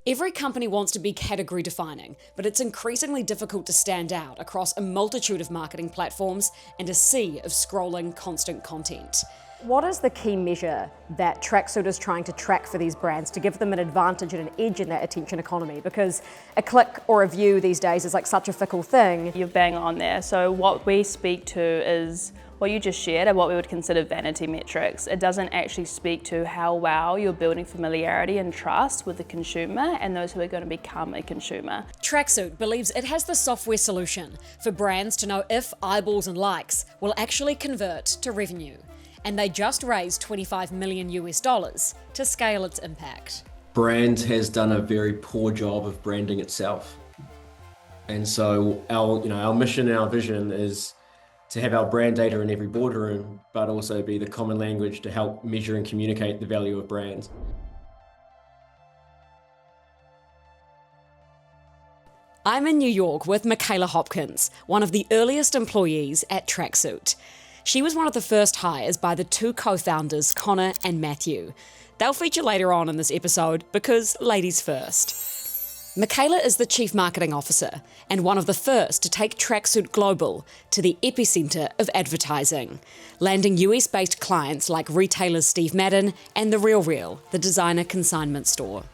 Every company wants to be category defining, but it's increasingly difficult to stand out across a multitude of marketing platforms and a sea of scrolling constant content. What is the key measure that Tracksuit is trying to track for these brands to give them an advantage and an edge in that attention economy? Because a click or a view these days is like such a fickle thing. You're bang on there. So what we speak to is what you just shared are what we would consider vanity metrics. It doesn't actually speak to how well you're building familiarity and trust with the consumer and those who are going to become a consumer. Tracksuit believes it has the software solution for brands to know if eyeballs and likes will actually convert to revenue. And they just raised $25 million to scale its impact. Brand has done a very poor job of branding itself. And so our mission and our vision is to have our brand data in every boardroom, but also be the common language to help measure and communicate the value of brands. I'm in New York with Mikayla Hopkins, one of the earliest employees at Tracksuit. She was one of the first hires by the two co-founders, Connor and Matthew. They'll feature later on in this episode because ladies first. Mikayla is the Chief Marketing Officer and one of the first to take Tracksuit global to the epicentre of advertising, landing US-based clients like retailers Steve Madden and The RealReal, the designer consignment store.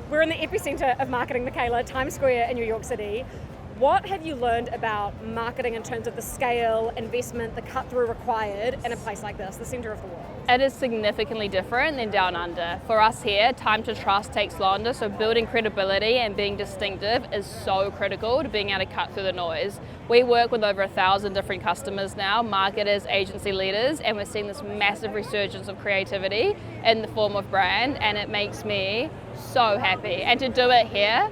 We're in the epicentre of marketing, Mikayla, Times Square in New York City. What have you learned about marketing in terms of the scale, investment, the cut-through required in a place like this, the centre of the world? It is significantly different than down under. For us here, time to trust takes longer, so building credibility and being distinctive is so critical to being able to cut through the noise. We work with over 1,000 different customers now, marketers, agency leaders, and we're seeing this massive resurgence of creativity in the form of brand, and it makes me so happy. And to do it here,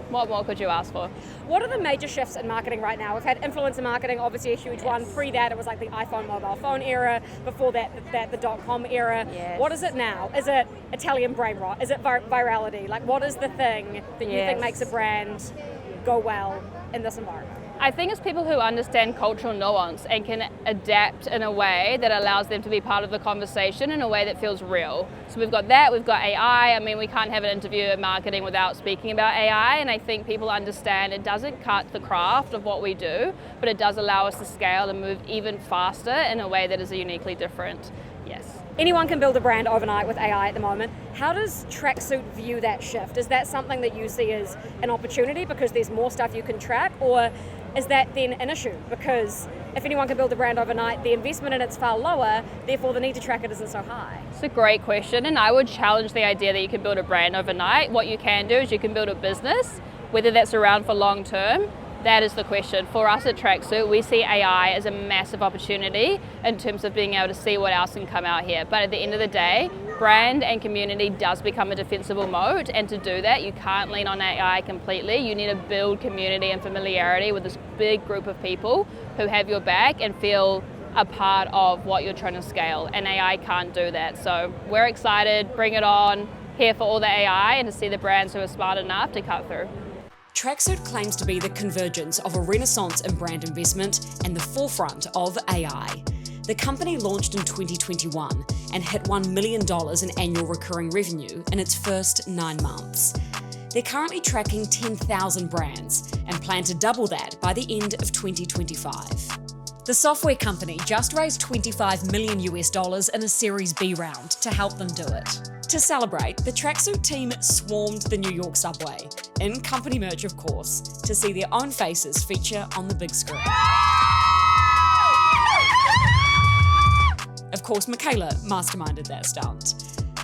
what more could you ask for? What are the major shifts in marketing right now? We've had influencer marketing, obviously a huge one. Pre that, it was like the iPhone mobile phone era. Before that, the .com era. Yes. What is it now? Is it Italian brain rot? Is it virality? Like, what is the thing that you think makes a brand go well in this environment? I think it's people who understand cultural nuance and can adapt in a way that allows them to be part of the conversation in a way that feels real. So we've got that, we've got AI. I mean, we can't have an interview in marketing without speaking about AI, and I think people understand it doesn't cut the craft of what we do, but it does allow us to scale and move even faster in a way that is uniquely different. Yes. Anyone can build a brand overnight with AI at the moment. How does Tracksuit view that shift? Is that something that you see as an opportunity because there's more stuff you can track, or is that then an issue? Because if anyone can build a brand overnight, the investment in it's far lower, therefore the need to track it isn't so high. It's a great question, and I would challenge the idea that you can build a brand overnight. What you can do is you can build a business, whether that's around for long term. That is the question. For us at Tracksuit, we see AI as a massive opportunity in terms of being able to see what else can come out here. But at the end of the day, brand and community does become a defensible moat, and to do that, you can't lean on AI completely. You need to build community and familiarity with this big group of people who have your back and feel a part of what you're trying to scale, and AI can't do that. So we're excited, bring it on, here for all the AI and to see the brands who are smart enough to cut through. Tracksuit claims to be the convergence of a renaissance in brand investment and the forefront of AI. The company launched in 2021 and hit $1 million in annual recurring revenue in its first 9 months. They're currently tracking 10,000 brands and plan to double that by the end of 2025. The software company just raised $25 million in a Series B round to help them do it. To celebrate, the Tracksuit team swarmed the New York subway, in company merch of course, to see their own faces feature on the big screen. Of course, Mikayla masterminded that stunt.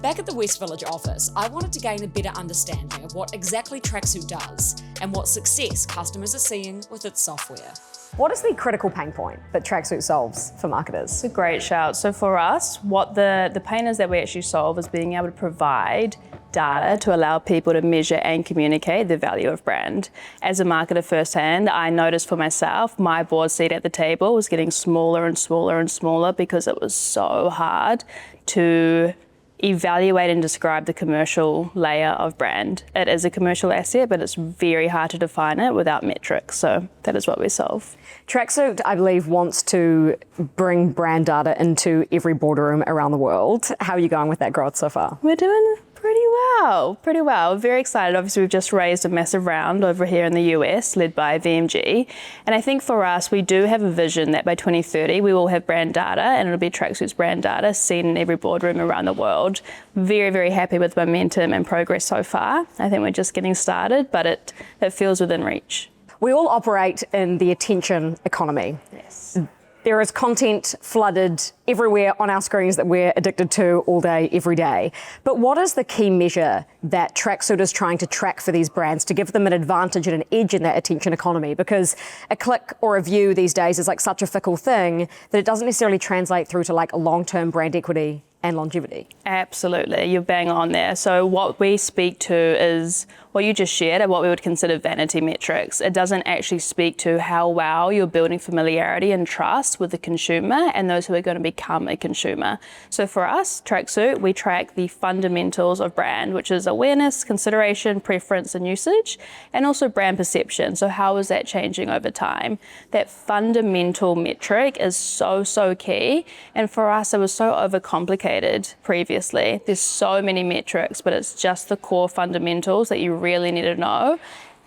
Back at the West Village office, I wanted to gain a better understanding of what exactly Tracksuit does and what success customers are seeing with its software. What is the critical pain point that Tracksuit solves for marketers? It's a great shout. So for us, what the pain is that we actually solve is being able to provide data to allow people to measure and communicate the value of brand. As a marketer firsthand, I noticed for myself, my board seat at the table was getting smaller and smaller and smaller because it was so hard to evaluate and describe the commercial layer of brand. It is a commercial asset, but it's very hard to define it without metrics. So that is what we solve. Tracksuit, I believe, wants to bring brand data into every boardroom around the world. How are you going with that growth so far? We're doing Pretty well. Very excited. Obviously, we've just raised a massive round over here in the US, led by VMG. And I think for us, we do have a vision that by 2030, we will have brand data, and it'll be Tracksuit's brand data seen in every boardroom around the world. Very, very happy with momentum and progress so far. I think we're just getting started, but it feels within reach. We all operate in the attention economy. Yes. There is content flooded everywhere on our screens that we're addicted to all day, every day. But what is the key measure that Tracksuit is trying to track for these brands to give them an advantage and an edge in that attention economy? Because a click or a view these days is like such a fickle thing that it doesn't necessarily translate through to like a long-term brand equity and longevity. Absolutely, you're bang on there. So what we speak to is what you just shared, and what we would consider vanity metrics. It doesn't actually speak to how well you're building familiarity and trust with the consumer and those who are going to become a consumer. So for us, Tracksuit, we track the fundamentals of brand, which is awareness, consideration, preference and usage, and also brand perception. So how is that changing over time? That fundamental metric is so key. And for us, it was so overcomplicated previously. There's so many metrics, but it's just the core fundamentals that you really need to know.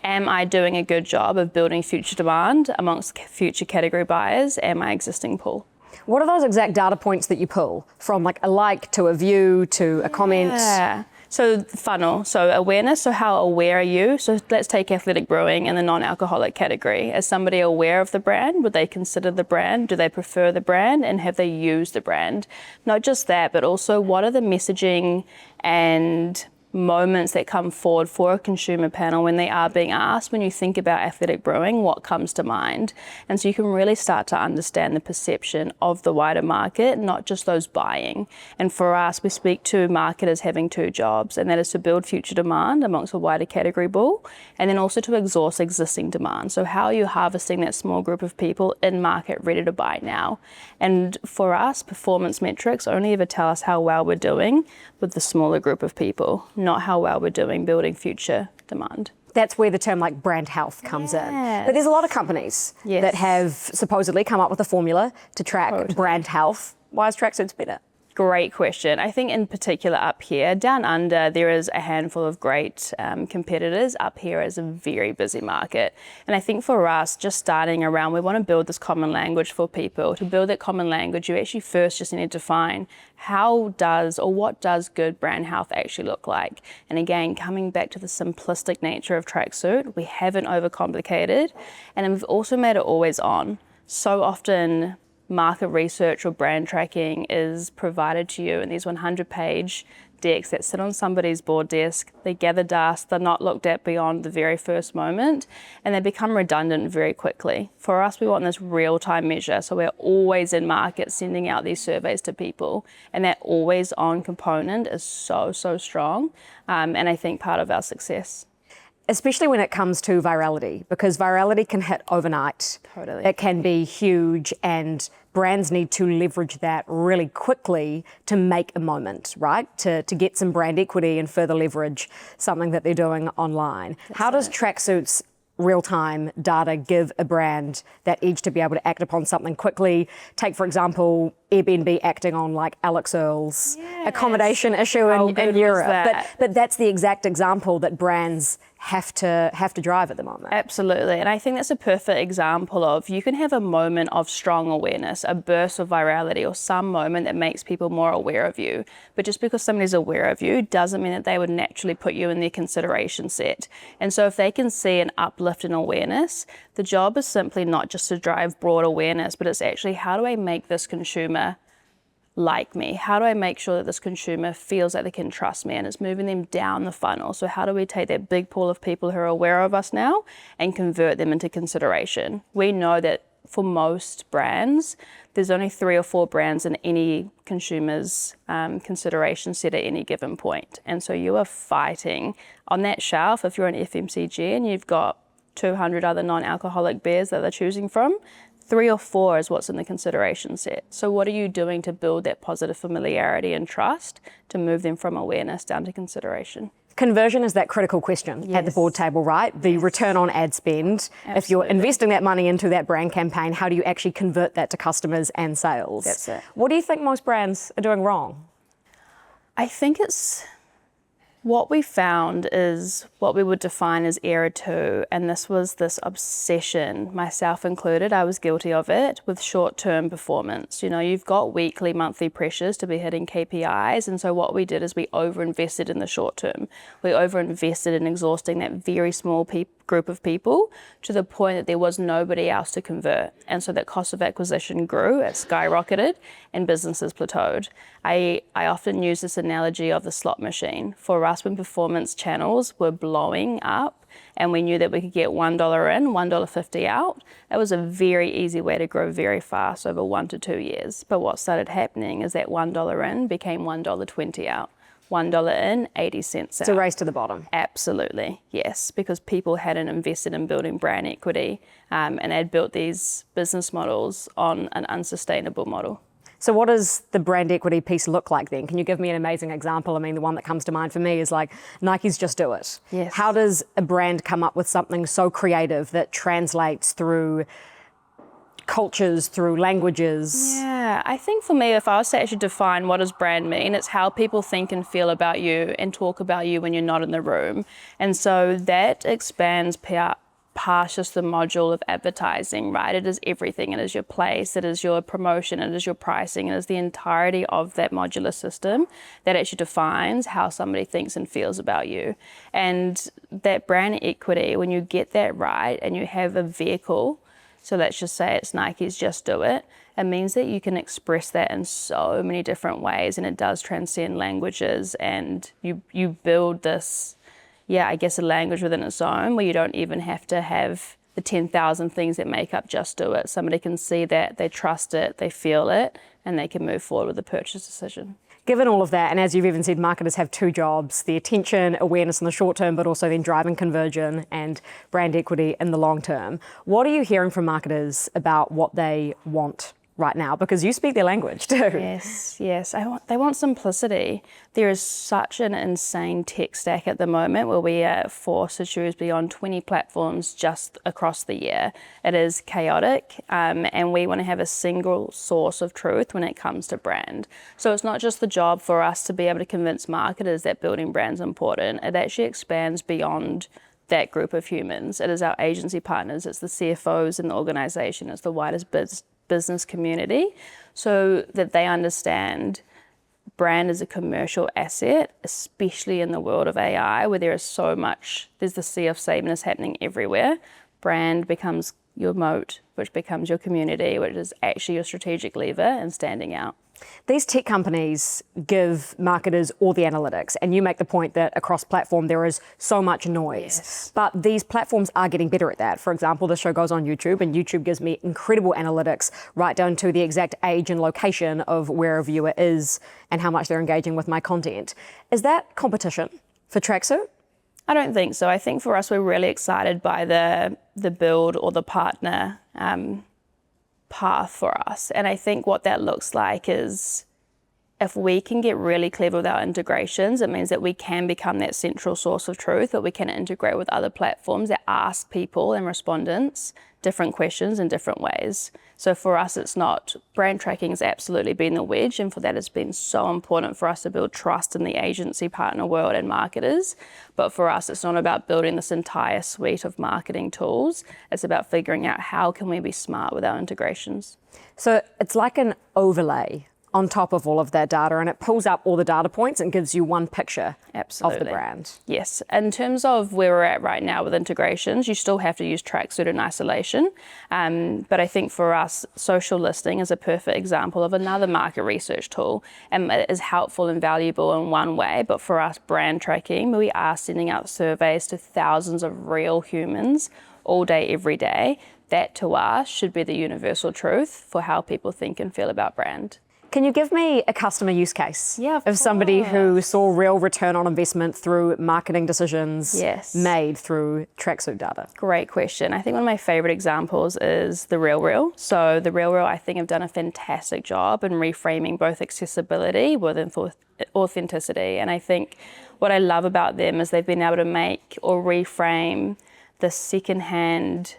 Am I doing a good job of building future demand amongst future category buyers and my existing pool? What are those exact data points that you pull from like a like to a view to a comment? Yeah. So funnel, so awareness, so how aware are you? So let's take athletic brewing in the non-alcoholic category. Is somebody aware of the brand? Would they consider the brand? Do they prefer the brand? And have they used the brand? Not just that, but also what are the messaging and moments that come forward for a consumer panel when they are being asked, when you think about athletic brewing, what comes to mind? And so you can really start to understand the perception of the wider market, not just those buying. And for us, we speak to marketers having two jobs, and that is to build future demand amongst a wider category pool, and then also to exhaust existing demand. So how are you harvesting that small group of people in market ready to buy now? And for us, performance metrics only ever tell us how well we're doing with the smaller group of people, not how well we're doing building future demand. That's where the term like brand health comes in. But there's a lot of companies that have supposedly come up with a formula to track brand health. Why is Tracksuit's better? Great question. I think in particular up here, down under, there is a handful of great competitors. Up here is a very busy market. And I think for us, just starting around, we want to build this common language for people. To build that common language, you actually first just need to define what does good brand health actually look like? And again, coming back to the simplistic nature of Tracksuit, we haven't overcomplicated, and we've also made it always on. So often, market research or brand tracking is provided to you in these 100-page decks that sit on somebody's board desk. They gather dust, they're not looked at beyond the very first moment, and they become redundant very quickly. For us, we want this real-time measure, so we're always in market sending out these surveys to people, and that always-on component is so strong, and I think part of our success. Especially when it comes to virality, because virality can hit overnight. Totally. It can be huge, and brands need to leverage that really quickly to make a moment, right? To get some brand equity and further leverage something that they're doing online. How does Tracksuit's real-time data give a brand that edge to be able to act upon something quickly? Take, for example, Airbnb acting on like Alex Earl's accommodation issue in Europe. But that's the exact example that brands have to drive at the moment. Absolutely, and I think that's a perfect example of you can have a moment of strong awareness, a burst of virality, or some moment that makes people more aware of you. But just because somebody's aware of you doesn't mean that they would naturally put you in their consideration set. And so if they can see an uplift in awareness, the job is simply not just to drive broad awareness, but it's actually how do I make this consumer like me? How do I make sure that this consumer feels like they can trust me? And it's moving them down the funnel. So how do we take that big pool of people who are aware of us now and convert them into consideration? We know that for most brands, there's only 3 or 4 brands in any consumer's consideration set at any given point. And so you are fighting on that shelf. If you're an FMCG and you've got 200 other non-alcoholic beers that they're choosing from, 3 or 4 is what's in the consideration set. So what are you doing to build that positive familiarity and trust to move them from awareness down to consideration? Conversion is that critical question at the board table, right? The return on ad spend. Absolutely. If you're investing that money into that brand campaign, how do you actually convert that to customers and sales? That's it. What do you think most brands are doing wrong? I think it's What we found is what we would define as error 2, and this was this obsession, myself included, I was guilty of it, with short-term performance. You know, you've got weekly, monthly pressures to be hitting KPIs, and so what we did is we over-invested in the short term. We over-invested in exhausting that very small group of people to the point that there was nobody else to convert. And so that cost of acquisition grew, it skyrocketed, and businesses plateaued. I often use this analogy of the slot machine. For us, when performance channels were blowing up and we knew that we could get $1 in, $1.50 out, it was a very easy way to grow very fast over 1 to 2 years. But what started happening is that $1 in became $1.20 out. $1 in, 80 cents out. It's a race to the bottom. Absolutely, yes, because people hadn't invested in building brand equity and had built these business models on an unsustainable model. So what does the brand equity piece look like then? Can you give me an amazing example? I mean, the one that comes to mind for me is like Nike's Just Do It. Yes. How does a brand come up with something so creative that translates through cultures, through languages? Yeah, I think for me, if I was to actually define what does brand mean, it's how people think and feel about you and talk about you when you're not in the room. And so that expands past just the module of advertising, right? It is everything. It is your place, it is your promotion, it is your pricing, it is the entirety of that modular system that actually defines how somebody thinks and feels about you. And that brand equity, when you get that right and you have a vehicle, so let's just say it's Nike's Just Do It, it means that you can express that in so many different ways, and it does transcend languages, and you build this, I guess, a language within its own where you don't even have to have the 10,000 things that make up Just Do It. Somebody can see that, they trust it, they feel it, and they can move forward with the purchase decision. Given all of that, and as you've even said, marketers have 2 jobs, the attention, awareness in the short term, but also then driving conversion and brand equity in the long term. What are you hearing from marketers about what they want right now? Because you speak their language too. Yes. They want simplicity. There is such an insane tech stack at the moment where we are forced to choose beyond 20 platforms just across the year. It is chaotic, and we want to have a single source of truth when it comes to brand. So it's not just the job for us to be able to convince marketers that building brand's important. It actually expands beyond that group of humans. It is our agency partners, it's the CFOs in the organization, it's the widest business community, so that they understand brand is a commercial asset, especially in the world of AI where there is so much, there's the sea of sameness happening everywhere. Brand becomes your moat, which becomes your community, which is actually your strategic lever and standing out. These tech companies give marketers all the analytics, and you make the point that across platform there is so much noise. Yes. But these platforms are getting better at that. For example, the show goes on YouTube, and YouTube gives me incredible analytics right down to the exact age and location of where a viewer is and how much they're engaging with my content. Is that competition for Tracksuit? I don't think so. I think for us, we're really excited by the build or the partner path for us. And I think what that looks like is if we can get really clever with our integrations, it means that we can become that central source of truth, that we can integrate with other platforms that ask people and respondents different questions in different ways. So for us, it's not, brand tracking has absolutely been the wedge, and for that it's been so important for us to build trust in the agency partner world and marketers. But for us, it's not about building this entire suite of marketing tools. It's about figuring out how can we be smart with our integrations. So it's like an overlay on top of all of that data, and it pulls up all the data points and gives you one picture Absolutely. of the brand. Yes. In terms of where we're at right now with integrations, you still have to use Tracksuit in isolation. But I think for us, social listening is a perfect example of another market research tool, and it is helpful and valuable in one way. But for us, brand tracking, we are sending out surveys to thousands of real humans all day, every day. That to us should be the universal truth for how people think and feel about brand. Can you give me a customer use case of somebody course. who saw real return on investment through marketing decisions Yes. made through Tracksuit data? Great question. I think one of my favorite examples is the RealReal. So the RealReal, I think, have done a fantastic job in reframing both accessibility with authenticity. And I think what I love about them is they've been able to make or reframe the secondhand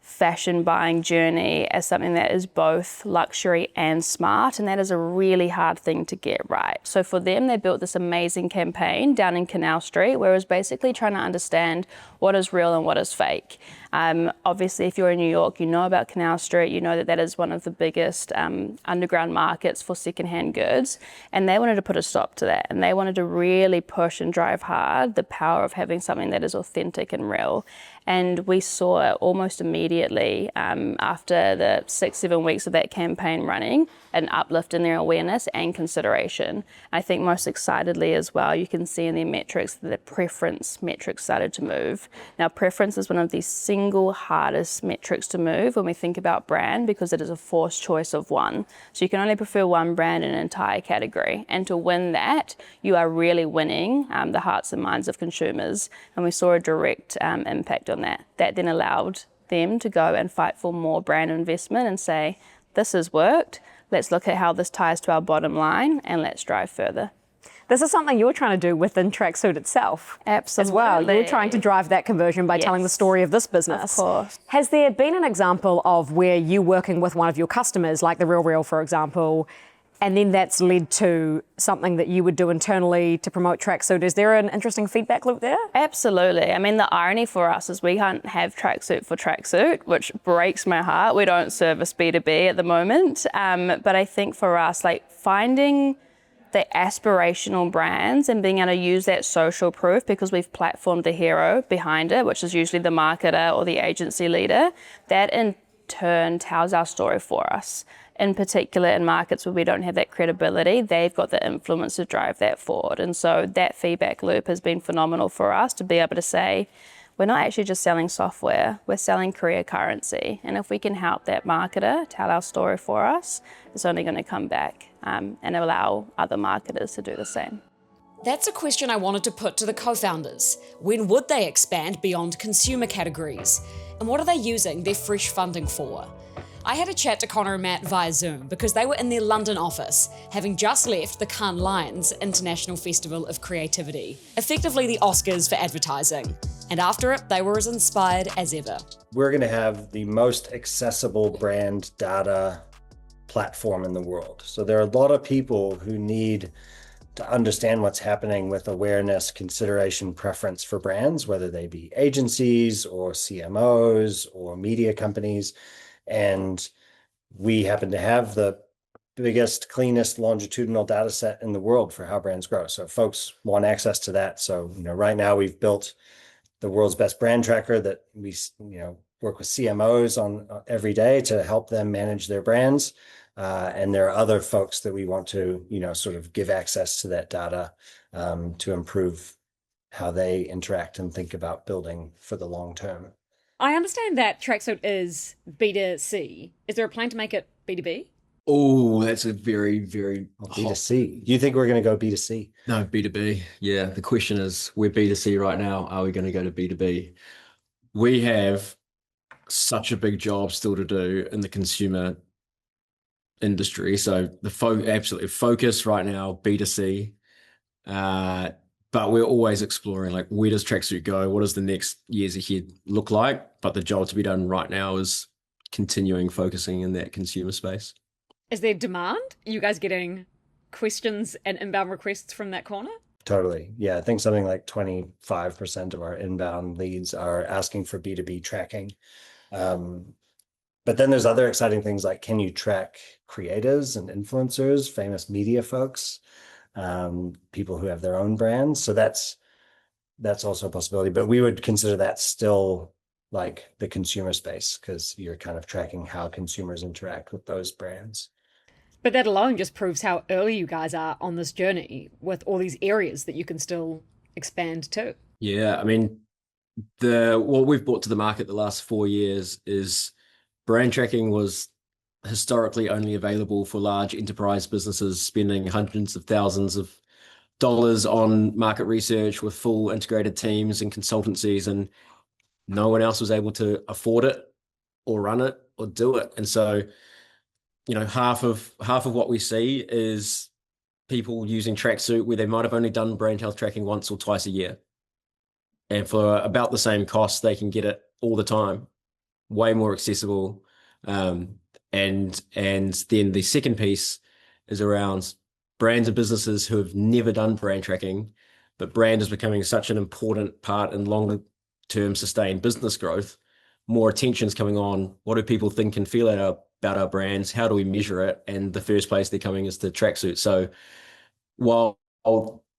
fashion buying journey as something that is both luxury and smart, and that is a really hard thing to get right. So for them, they built this amazing campaign down in Canal Street where it was basically trying to understand what is real and what is fake. Obviously, if you're in New York, you know about Canal Street, you know that that is one of the biggest underground markets for secondhand goods, and they wanted to put a stop to that, and they wanted to really push and drive hard the power of having something that is authentic and real. And we saw almost immediately after the 6-7 weeks of that campaign running, an uplift in their awareness and consideration. I think most excitedly as well, you can see in their metrics that the preference metrics started to move. Now, preference is one of the single hardest metrics to move when we think about brand, because it is a forced choice of one. So you can only prefer one brand in an entire category. And to win that, you are really winning the hearts and minds of consumers. And we saw a direct impact on that. That then allowed them to go and fight for more brand investment and say, this has worked. Let's look at how this ties to our bottom line and let's drive further. This is something you're trying to do within Tracksuit itself. Absolutely. As well. You're trying to drive that conversion by telling the story of this business. Of course. Has there been an example of where you working with one of your customers, like the Real Real, for example, and then that's led to something that you would do internally to promote Tracksuit? Is there an interesting feedback loop there? Absolutely. I mean, the irony for us is we can't have Tracksuit for Tracksuit, which breaks my heart. We don't service B2B at the moment. But I think for us, like finding the aspirational brands and being able to use that social proof, because we've platformed the hero behind it, which is usually the marketer or the agency leader, that in turn tells our story for us. In particular, in markets where we don't have that credibility, they've got the influence to drive that forward. And so that feedback loop has been phenomenal for us to be able to say, we're not actually just selling software, we're selling career currency. And if we can help that marketer tell our story for us, it's only going to come back and allow other marketers to do the same. That's a question I wanted to put to the co-founders. When would they expand beyond consumer categories? And what are they using their fresh funding for? I had a chat to Connor and Matt via Zoom because they were in their London office, having just left the Cannes Lions International Festival of Creativity, effectively the Oscars for advertising. And after it, they were as inspired as ever. We're going to have the most accessible brand data platform in the world. So there are a lot of people who need to understand what's happening with awareness, consideration, preference for brands, whether they be agencies or CMOs or media companies. And we happen to have the biggest, cleanest longitudinal data set in the world for how brands grow. So folks want access to that. So, right now we've built the world's best brand tracker that we, work with CMOs on every day to help them manage their brands. And there are other folks that we want to, sort of give access to that data to improve how they interact and think about building for the long term. I understand that Tracksuit is B2C. Is there a plan to make it B2B? Oh, that's a very, very B2C. Do you think we're going to go B2C? No, B2B. Yeah. The question is, we're B2C right now. Are we going to go to B2B? We have such a big job still to do in the consumer industry. So the absolutely focus right now, B2C. But we're always exploring, like, where does Tracksuit go? What does the next years ahead look like? But the job to be done right now is continuing focusing in that consumer space. Is there demand? Are you guys getting questions and inbound requests from that corner? Totally. Yeah, I think something like 25% of our inbound leads are asking for B2B tracking. But then there's other exciting things like, can you track creators and influencers, famous media folks? People who have their own brands. So that's also a possibility, but we would consider that still like the consumer space, because you're kind of tracking how consumers interact with those brands. But that alone just proves how early you guys are on this journey with all these areas that you can still expand to. Yeah, I mean, what we've brought to the market the last 4 years is brand tracking was historically only available for large enterprise businesses spending hundreds of thousands of dollars on market research with full integrated teams and consultancies, and no one else was able to afford it or run it or do it. And so, half of what we see is people using Tracksuit where they might have only done brand health tracking once or twice a year. And for about the same cost, they can get it all the time. way more accessible. And then the second piece is around brands and businesses who have never done brand tracking, but brand is becoming such an important part in longer term sustained business growth. More attention's coming on. What do people think and feel about our brands? How do we measure it? And the first place they're coming is the Tracksuit. So while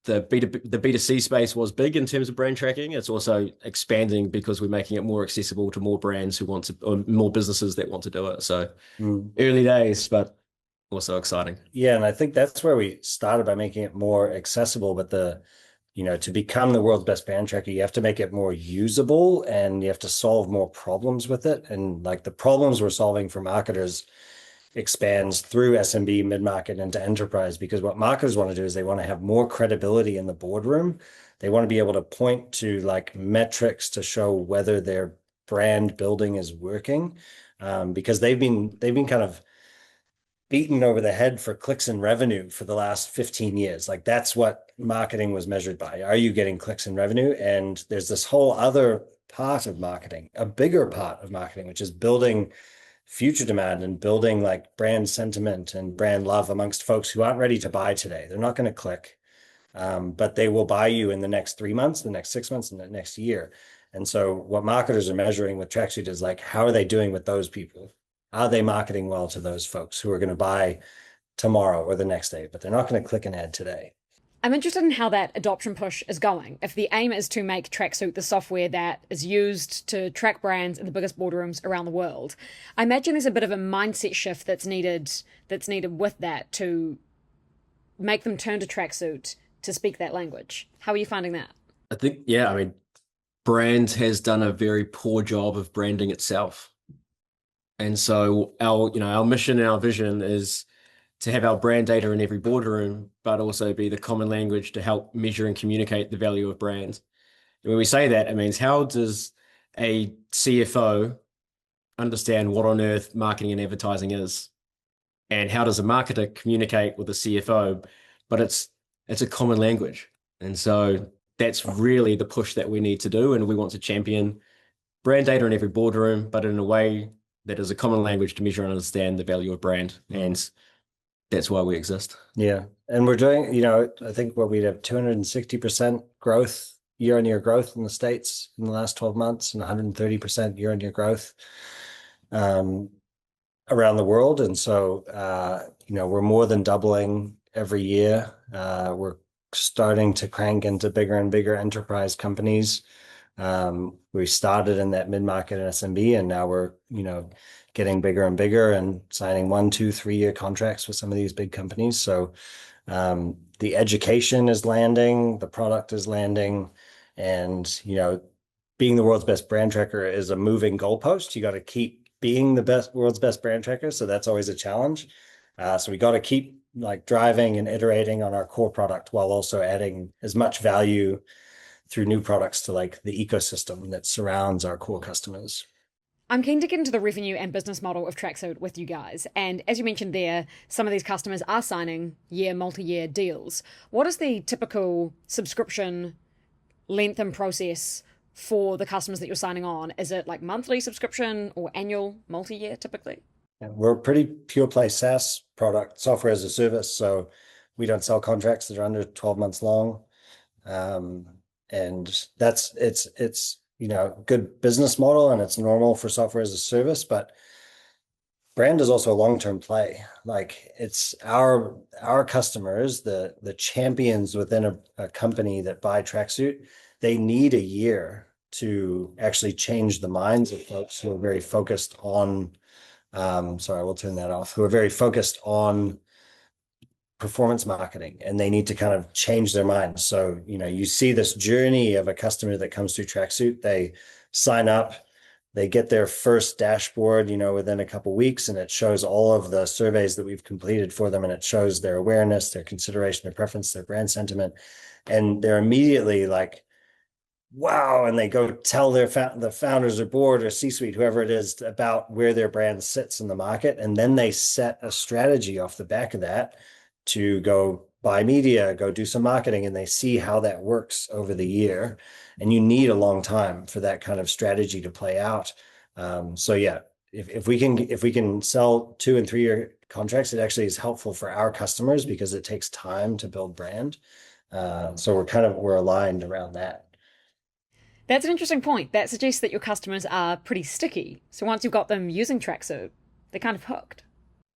the B2C space was big in terms of brand tracking, it's also expanding because we're making it more accessible to more brands who want to, or more businesses that want to do it. So early days, but also exciting. Yeah, and I think that's where we started, by making it more accessible. But to become the world's best brand tracker, you have to make it more usable, and you have to solve more problems with it. And like the problems we're solving for marketers expands through SMB, mid-market, into enterprise, because what marketers want to do is they want to have more credibility in the boardroom. They want to be able to point to like metrics to show whether their brand building is working, because they've been kind of beaten over the head for clicks and revenue for the last 15 years. Like that's what marketing was measured by. Are you getting clicks and revenue? And there's this whole other part of marketing, a bigger part of marketing, which is building future demand and building like brand sentiment and brand love amongst folks who aren't ready to buy today. They're not going to click, but they will buy you in the next 3 months, the next 6 months, and the next year. And so what marketers are measuring with Tracksuit is like, how are they doing with those people? Are they marketing well to those folks who are going to buy tomorrow or the next day, but they're not going to click an ad today? I'm interested in how that adoption push is going. If the aim is to make Tracksuit the software that is used to track brands in the biggest boardrooms around the world, I imagine there's a bit of a mindset shift that's needed with that to make them turn to Tracksuit to speak that language. How are you finding that? I think, yeah, I mean, brand has done a very poor job of branding itself. And so our mission and our vision is to have our brand data in every boardroom, but also be the common language to help measure and communicate the value of brands. And when we say that, it means, how does a CFO understand what on earth marketing and advertising is? And how does a marketer communicate with a CFO? But it's a common language. And so that's really the push that we need to do. And we want to champion brand data in every boardroom, but in a way that is a common language to measure and understand the value of brand. And that's why we exist. Yeah. And we're doing, I think what we'd have 260% growth, year-on-year growth in the States in the last 12 months, and 130% year-on-year growth around the world. And so, we're more than doubling every year. We're starting to crank into bigger and bigger enterprise companies. We started in that mid-market and SMB, and now we're, getting bigger and bigger and signing 1, 2, 3 year contracts with some of these big companies. So the education is landing, the product is landing, and, being the world's best brand tracker is a moving goalpost. You got to keep being the world's best brand tracker. So that's always a challenge. So we got to keep like driving and iterating on our core product while also adding as much value through new products to like the ecosystem that surrounds our core customers. I'm keen to get into the revenue and business model of Tracksuit with you guys. And as you mentioned there, some of these customers are signing multi-year deals. What is the typical subscription length and process for the customers that you're signing on? Is it like monthly subscription or annual, multi-year typically? Yeah, we're a pretty pure play SaaS product, software as a service. So we don't sell contracts that are under 12 months long. And it's good business model, and it's normal for software as a service, but brand is also a long-term play. Like it's our customers, the champions within a company that buy Tracksuit, they need a year to actually change the minds of folks who are very focused on, sorry, we'll turn that off, who are very focused on performance marketing, and they need to kind of change their minds. So, you see this journey of a customer that comes through Tracksuit, they sign up, they get their first dashboard, within a couple of weeks, and it shows all of the surveys that we've completed for them, and it shows their awareness, their consideration, their preference, their brand sentiment, and they're immediately like, wow, and they go tell the founders or board or C-suite, whoever it is, about where their brand sits in the market, and then they set a strategy off the back of that to go buy media, go do some marketing, and they see how that works over the year. And you need a long time for that kind of strategy to play out So yeah, if we can sell 2 and 3 year contracts, it actually is helpful for our customers because it takes time to build brand. So we're aligned around that. That's an interesting point. That suggests that your customers are pretty sticky. So once you've got them using Tracksuit, they're kind of hooked.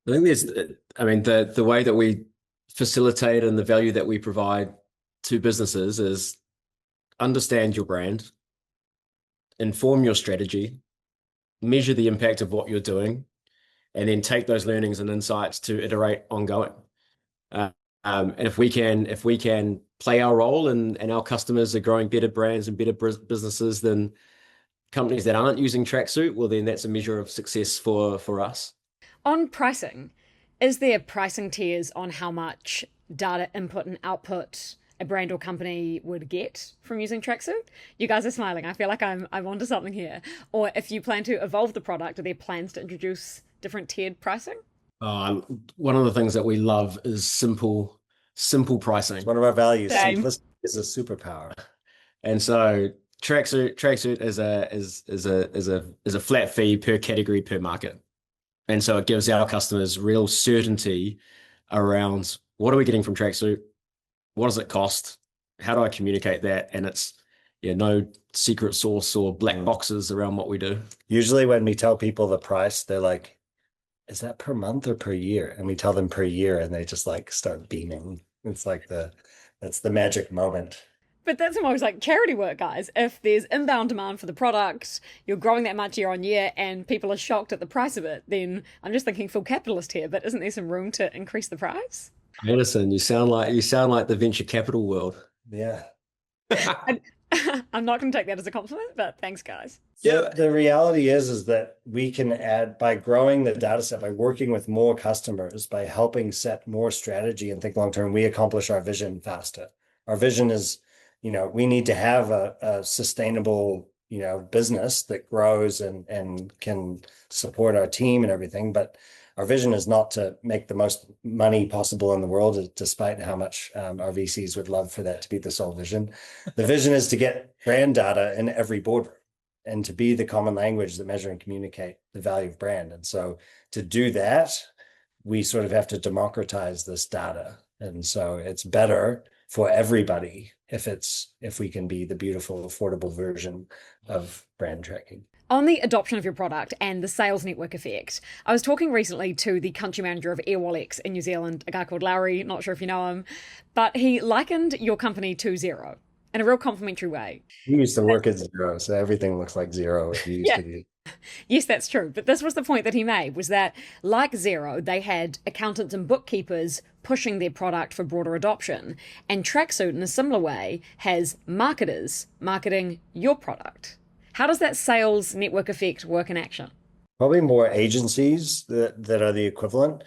I think the way that we facilitate and the value that we provide to businesses is understand your brand, inform your strategy, measure the impact of what you're doing, and then take those learnings and insights to iterate ongoing. And if we can play our role and our customers are growing better brands and better businesses than companies that aren't using Tracksuit, well, then that's a measure of success for us. On pricing, is there pricing tiers on how much data input and output a brand or company would get from using Tracksuit? You guys are smiling. I feel like I'm onto something here. Or if you plan to evolve the product, are there plans to introduce different tiered pricing? One of the things that we love is simple pricing. It's one of our values. Same. Simplicity is a superpower. And so Tracksuit is a flat fee per category per market. And so it gives our customers real certainty around what are we getting from Tracksuit? What does it cost? How do I communicate that? And it's no secret sauce or black boxes around what we do. Usually when we tell people the price, they're like, is that per month or per year? And we tell them per year and they just like start beaming. It's like that's the magic moment. But that's almost like charity work, guys. If there's inbound demand for the product, you're growing that much year on year, and people are shocked at the price of it, then I'm just thinking full capitalist here, but isn't there some room to increase the price? Madison, you sound like the venture capital world. Yeah. I'm not going to take that as a compliment, but thanks, guys. Yeah, the reality is that we can add, by growing the data set, by working with more customers, by helping set more strategy and think long term, we accomplish our vision faster. Our vision is, we need to have a sustainable, business that grows and can support our team and everything. But our vision is not to make the most money possible in the world, despite how much our VCs would love for that to be the sole vision. The vision is to get brand data in every boardroom and to be the common language that measure and communicate the value of brand. And so to do that, we sort of have to democratize this data. And so it's better for everybody if we can be the beautiful, affordable version of brand tracking. On the adoption of your product and the sales network effect, I was talking recently to the country manager of Airwallex in New Zealand, a guy called Larry, not sure if you know him, but he likened your company to Xero in a real complimentary way. You used to work at Xero, so everything looks like Xero. Yes, that's true. But this was the point that he made, was that like Xero, they had accountants and bookkeepers pushing their product for broader adoption. And Tracksuit, in a similar way, has marketers marketing your product. How does that sales network effect work in action? Probably more agencies that are the equivalent.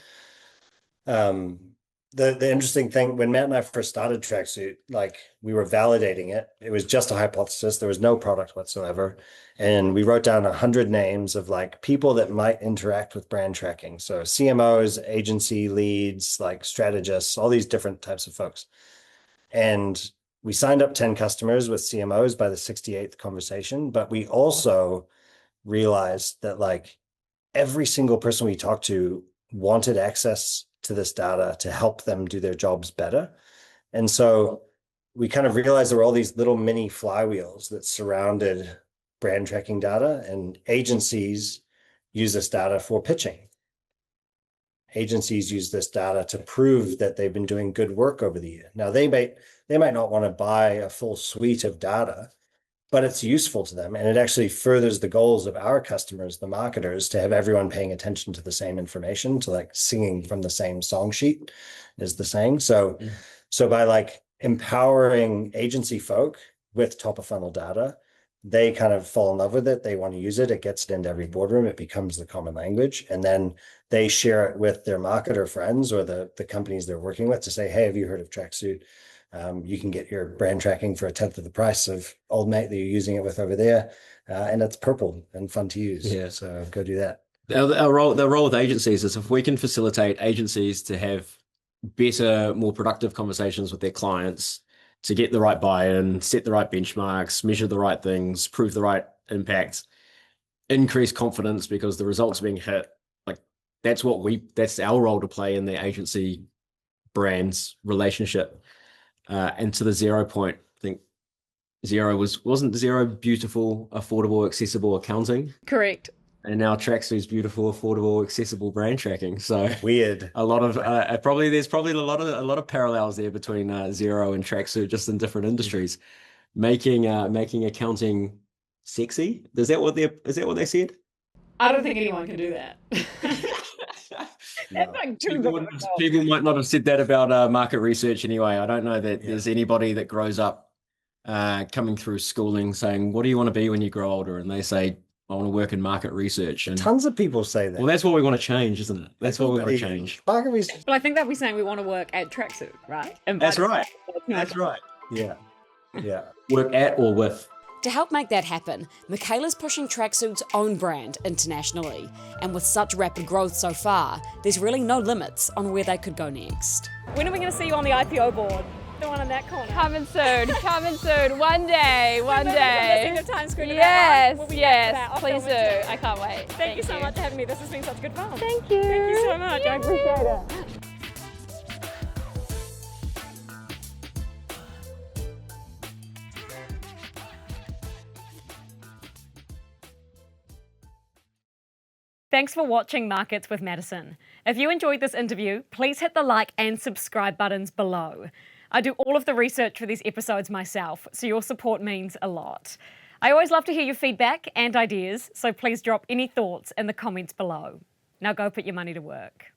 The interesting thing, when Matt and I first started Tracksuit, like we were validating it. It was just a hypothesis. There was no product whatsoever. And we wrote down 100 names of like people that might interact with brand tracking. So CMOs, agency leads, like strategists, all these different types of folks. And we signed up 10 customers with CMOs by the 68th conversation, but we also realized that like every single person we talked to wanted access to this data to help them do their jobs better. And so we kind of realized there were all these little mini flywheels that surrounded brand tracking data, and agencies use this data for pitching. Agencies use this data to prove that they've been doing good work over the year. Now, they might not want to buy a full suite of data, but it's useful to them. And it actually furthers the goals of our customers, the marketers, to have everyone paying attention to the same information, to like singing from the same song sheet is the saying. So by like empowering agency folk with top of funnel data, they kind of fall in love with it. They want to use it. It gets it into every boardroom. It becomes the common language. And then they share it with their marketer friends or the companies they're working with to say, hey, have you heard of Tracksuit? You can get your brand tracking for 1/10 of the price of old mate that you're using it with over there. And it's purple and fun to use. Yeah. So go do that. The role with agencies is if we can facilitate agencies to have better, more productive conversations with their clients, to get the right buy-in, set the right benchmarks, measure the right things, prove the right impact, increased confidence because the results are being hit. Like that's our role to play in the agency brands relationship. And to the Xero point, I think wasn't Xero beautiful, affordable, accessible accounting? Correct. And now Tracksuit's beautiful, affordable, accessible brand tracking. So Weird. a lot of there's probably a lot of parallels there between Xero and Tracksuit, just in different industries, making accounting sexy. Is that what they said? I don't think anyone can do that. That's like too good. People might not have said that about market research anyway. I don't know that there's anybody that grows up coming through schooling saying, "What do you want to be when you grow older?" And they say, "I want to work in market research." And Tons of people say that. well, that's what we want to change, isn't it? That's what we want to change. Market research. Well, I think they'll be saying we want to work at Tracksuit, right? That's right. That's right. Yeah. Yeah. Work at or with. To help make that happen, Mikayla's pushing Tracksuit's own brand internationally. And with such rapid growth so far, there's really no limits on where they could go next. When are we going to see you on the IPO board? The one in that corner. Coming soon. One day. Of Times Square Yes, we'll be back for that. I'll please film do. it too. I can't wait. Thank you so much for having me. This has been such good fun. Thank you. Thank you so much. I appreciate it. Thanks for watching Markets with Madison. If you enjoyed this interview, please hit the like and subscribe buttons below. I do all of the research for these episodes myself, so your support means a lot. I always love to hear your feedback and ideas, so please drop any thoughts in the comments below. Now go put your money to work.